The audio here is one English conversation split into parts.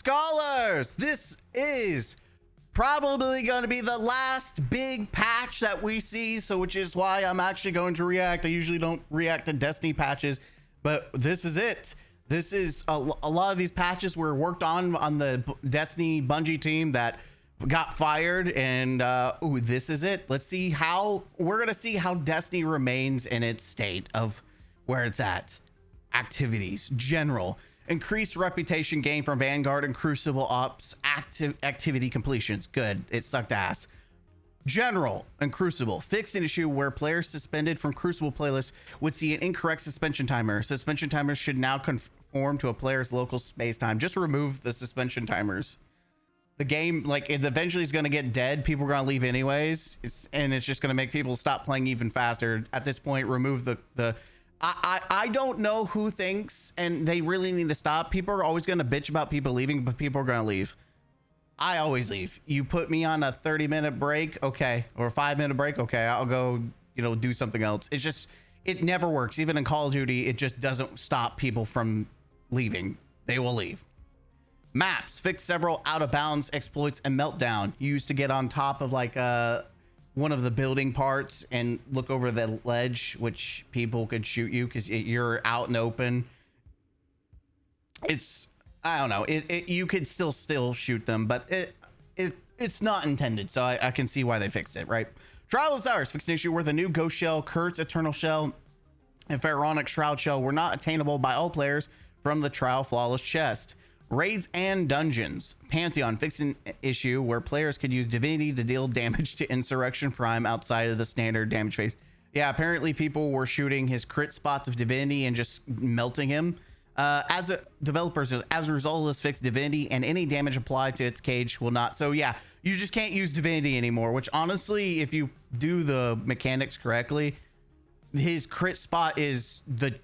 Scholars, this is probably going to be the last big patch that we see, so which is why I'm actually going to react. I usually don't react to Destiny patches, but this is it. This is a lot of these patches were worked on the Destiny Bungie team that got fired, and this is it. Let's see how we're gonna see how Destiny remains in its state of where it's at. Activities, general, increased reputation gain from Vanguard and Crucible ops, activity completions. Good, it sucked ass. General and Crucible fixed an issue where players suspended from Crucible playlists would see an incorrect suspension timer. Suspension timers should now conform to a player's local space time. Just remove the suspension timers. The game, like, it eventually is going to get dead. People are going to leave anyways, and it's just going to make people stop playing even faster. At this point, remove the I don't know who thinks, and they really need to stop. People are always going to bitch about people leaving, but people are going to leave. I always leave. You put me on a 30-minute break, okay, or a 5-minute break, okay, I'll go, do something else. It's just, it never works. Even in Call of Duty, it just doesn't stop people from leaving. They will leave. Maps fix several out of bounds exploits and meltdown used to get on top of like one of the building parts and look over the ledge, which people could shoot you because you're out and open. It's, I don't know, you could still shoot them, but it's not intended, so I can see why they fixed it, right? Trial of Cyrus fixed an issue where the new Ghost Shell, Kurt's Eternal Shell, and Pharaonic Shroud Shell were not attainable by all players from the Trial Flawless chest. Raids and dungeons. Pantheon fixed an issue where players could use divinity to deal damage to Insurrection Prime outside of the standard damage phase. Yeah, apparently people were shooting his crit spots of divinity and just melting him. As a result of this fix, divinity and any damage applied to its cage will not. So yeah, you just can't use divinity anymore, which honestly, if you do the mechanics correctly, his crit spot is the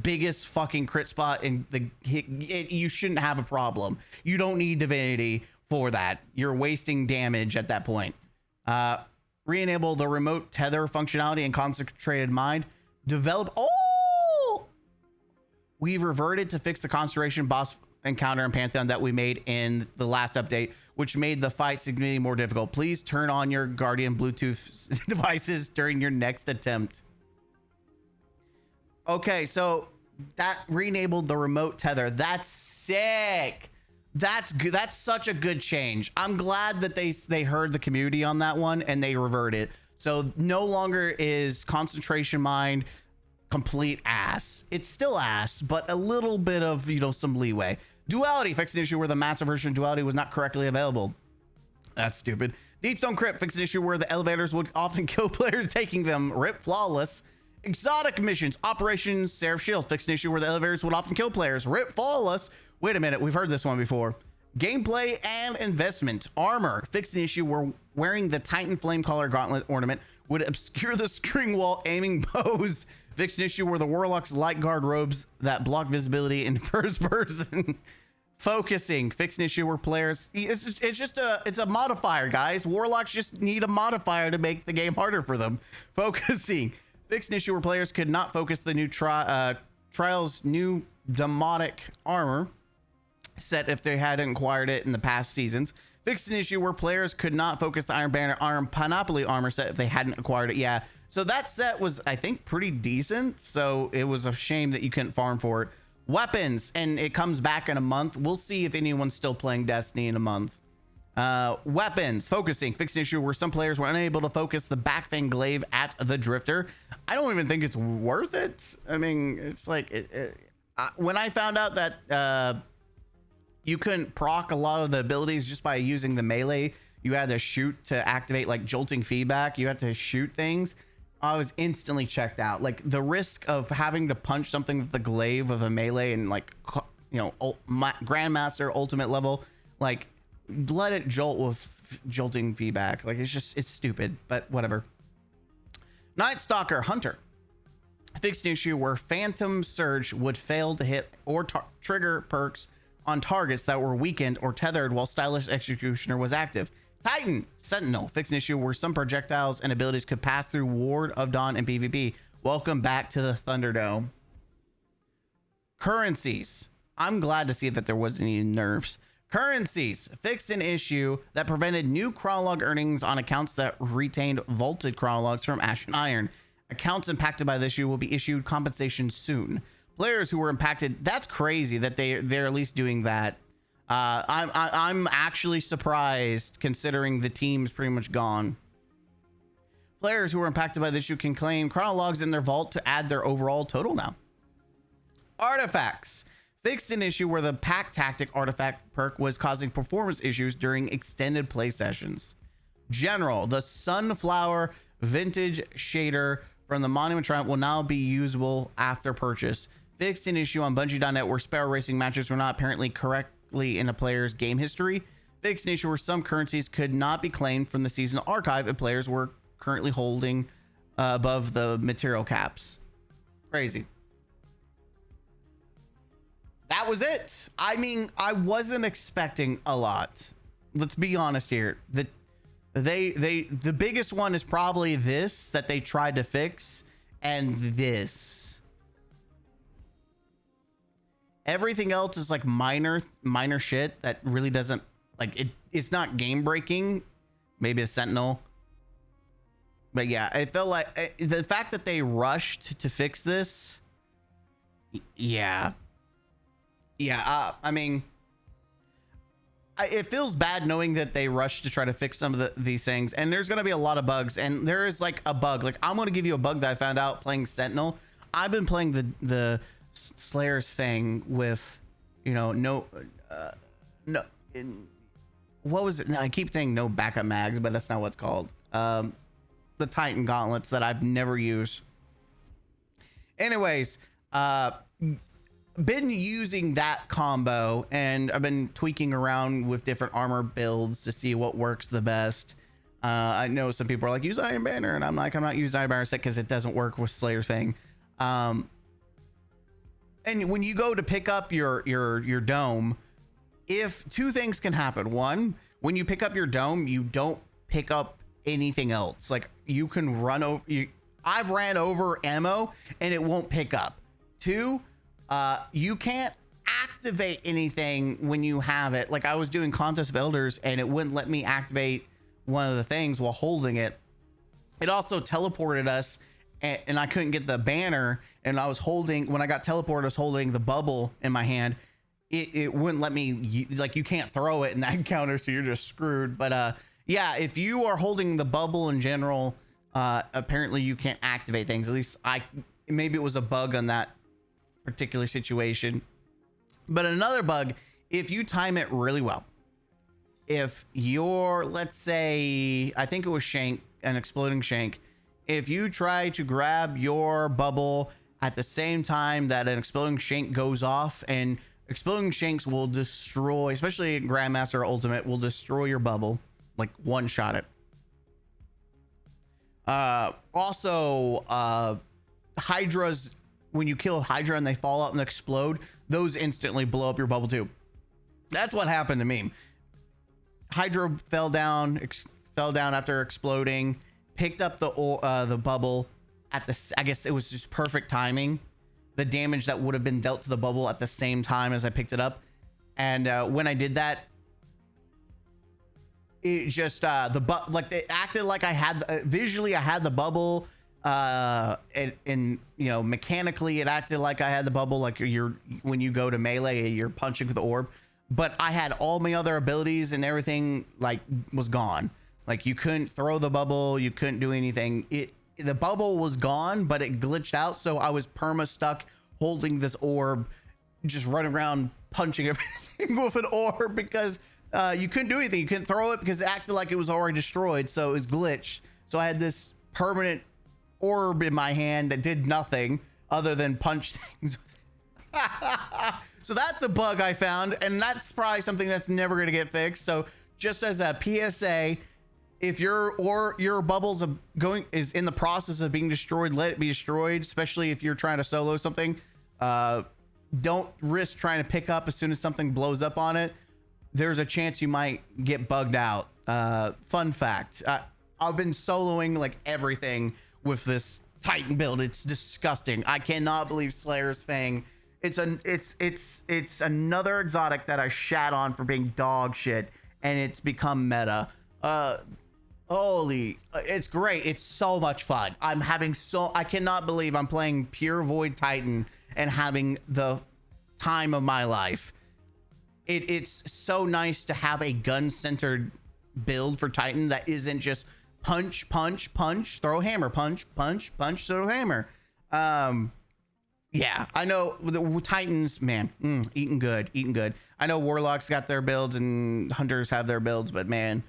biggest fucking crit spot in the you shouldn't have a problem. You don't need divinity for that. You're wasting damage at that point. Re-enable the remote tether functionality and concentrated mind. We've reverted to fix the concentration boss encounter in Pantheon that we made in the last update, which made the fight significantly more difficult. Please turn on your Guardian Bluetooth devices during your next attempt. Okay, so that re-enabled the remote tether. That's sick. That's good. That's such a good change. I'm glad that they heard the community on that one and they reverted. So no longer is concentration mind complete ass. It's still ass, but a little bit of, some leeway. Duality fixed an issue where the massive version of Duality was not correctly available. That's stupid. Deepstone Crypt fixed an issue where the elevators would often kill players taking them. Rip flawless. Exotic missions. Operation Seraph Shield fixed an issue where the elevators would often kill players. Rip flawless. Wait a minute, we've heard this one before. Gameplay and investment. Armor fixed an issue where wearing the Titan Flamecaller Gauntlet ornament would obscure the screen while aiming bows. Fixed an issue where the Warlock's light guard robes that block visibility in first person. Focusing fixed an issue where players, it's a modifier, guys. Warlocks just need a modifier to make the game harder for them. Focusing fixed an issue where players could not focus the new Trial's new Demotic armor set if they hadn't acquired it in the past seasons. Fixed an issue where players could not focus the Iron Banner Panoply armor set if they hadn't acquired it. Yeah, so that set was, I think, pretty decent. So it was a shame that you couldn't farm for it. Weapons, and it comes back in a month. We'll see if anyone's still playing Destiny in a month. Weapons, focusing, fixed an issue where some players were unable to focus the Backfang Glaive at the Drifter. I don't even think it's worth it. I mean, it's like, when I found out that you couldn't proc a lot of the abilities just by using the melee, you had to shoot to activate like jolting feedback, you had to shoot things, I was instantly checked out. Like the risk of having to punch something with the glaive of a melee and like, Grandmaster ultimate level, like let it jolt with jolting feedback. Like it's stupid, but whatever. Night Stalker Hunter fixed an issue where Phantom Surge would fail to hit or trigger perks on targets that were weakened or tethered while Stylish Executioner was active. Titan Sentinel fixed an issue where some projectiles and abilities could pass through Ward of Dawn and PvP. Welcome back to the Thunderdome. Currencies. I'm glad to see that there wasn't any nerfs. Currencies fixed an issue that prevented new chronolog earnings on accounts that retained vaulted chronologs from Ash and Iron. Accounts impacted by this issue will be issued compensation soon. Players who were impacted, that's crazy that they're at least doing that. I'm actually surprised considering the team's pretty much gone. Players who were impacted by this issue can claim chronologs in their vault to add their overall total now. Artifacts fixed an issue where the pack tactic artifact perk was causing performance issues during extended play sessions. General, the sunflower vintage shader from the Monument Triumph will now be usable after purchase. Fixed an issue on Bungie.net where Sparrow Racing matches were not apparently correctly in a player's game history. Fixed an issue where some currencies could not be claimed from the season archive if players were currently holding above the material caps. Crazy. That was it. I mean, I wasn't expecting a lot. Let's be honest here. The biggest one is probably this that they tried to fix, and this. Everything else is like minor shit that really doesn't like it's not game breaking. Maybe a Sentinel. But yeah, it felt like the fact that they rushed to fix this. Yeah. I mean, it feels bad knowing that they rushed to try to fix some of these things, and there's going to be a lot of bugs, and there is like a bug. Like, I'm going to give you a bug that I found out playing Sentinel. I've been playing the Slayer's thing with, you know, what was it? No, I keep saying no backup mags, but that's not what it's called. The Titan gauntlets that I've never used. Anyways, been using that combo, and I've been tweaking around with different armor builds to see what works the best. I know some people are like, use Iron Banner, and I'm like, I'm not using Iron Banner set because it doesn't work with Slayer's thing. And when you go to pick up your dome, if two things can happen. One, when you pick up your dome, you don't pick up anything else. Like, you can run over. I've ran over ammo and it won't pick up. Two, you can't activate anything when you have it. Like, I was doing Contest of Elders and it wouldn't let me activate one of the things while holding it. It also teleported us, and I couldn't get the banner, and I was holding, when I got teleported, I was holding the bubble in my hand. It wouldn't let me, like, you can't throw it in that counter, so you're just screwed. But yeah, if you are holding the bubble in general, apparently you can't activate things. At least maybe it was a bug on that particular situation. But another bug, if you time it really well, if you're, let's say, I think it was Shank, an exploding Shank, if you try to grab your bubble at the same time that an exploding Shank goes off, and exploding Shanks will destroy, especially Grandmaster or Ultimate, will destroy your bubble, like one shot it. Also, Hydras, when you kill Hydra and they fall out and explode, those instantly blow up your bubble too. That's what happened to me. Hydra fell down after exploding, picked up the bubble at the, I guess it was just perfect timing. The damage that would have been dealt to the bubble at the same time as I picked it up. And when I did that, it just, like, it acted like I had, visually I had the bubble, and you know, mechanically it acted like I had the bubble, like when you go to melee, you're punching with the orb. But I had all my other abilities and everything, like, was gone. Like, you couldn't throw the bubble, you couldn't do anything. The bubble was gone, but it glitched out, so I was perma stuck holding this orb, just running around punching everything with an orb, because you couldn't do anything. You couldn't throw it because it acted like it was already destroyed, so it was glitched. So I had this permanent orb in my hand that did nothing other than punch things with it. So that's a bug I found, and that's probably something that's never going to get fixed. So just as a PSA, if your bubbles is in the process of being destroyed, let it be destroyed, especially if you're trying to solo something. Don't risk trying to pick up as soon as something blows up on it. There's a chance you might get bugged out. Fun fact, I've been soloing like everything with this Titan build. It's disgusting. I cannot believe Slayer's Fang It's another exotic that I shat on for being dog shit, and it's become meta. It's great. It's so much fun. I cannot believe I'm playing pure Void Titan and having the time of my life. It's so nice to have a gun-centered build for Titan that isn't just punch, punch, punch, throw hammer, punch, punch, punch, throw hammer. Yeah, I know the Titans, man, eating good. I know Warlocks got their builds and Hunters have their builds, but man,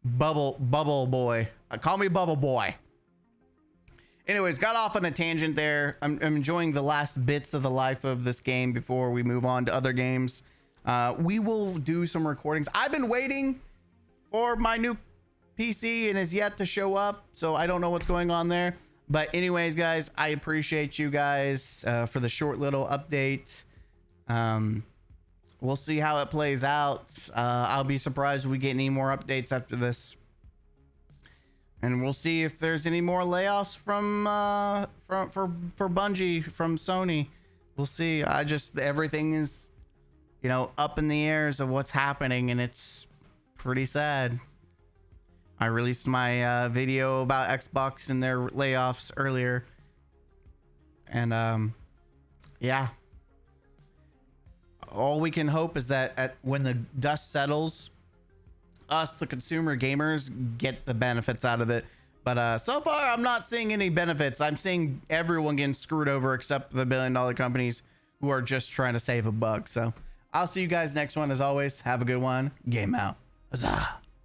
Bubble Boy, call me Bubble Boy. Anyways, got off on a tangent there. I'm enjoying the last bits of the life of this game before we move on to other games. We will do some recordings. I've been waiting for my new PC and has yet to show up, so I don't know what's going on there. But anyways, guys, I appreciate you guys for the short little update. We'll see how it plays out. I'll be surprised if we get any more updates after this. And we'll see if there's any more layoffs from for Bungie from Sony. We'll see. Everything is, up in the airs of what's happening, and it's pretty sad. I released my video about Xbox and their layoffs earlier, and yeah. All we can hope is that when the dust settles, us, the consumer gamers, get the benefits out of it. But so far, I'm not seeing any benefits. I'm seeing everyone getting screwed over except the billion-dollar companies who are just trying to save a buck. So I'll see you guys next one. As always, have a good one. Game out. Huzzah.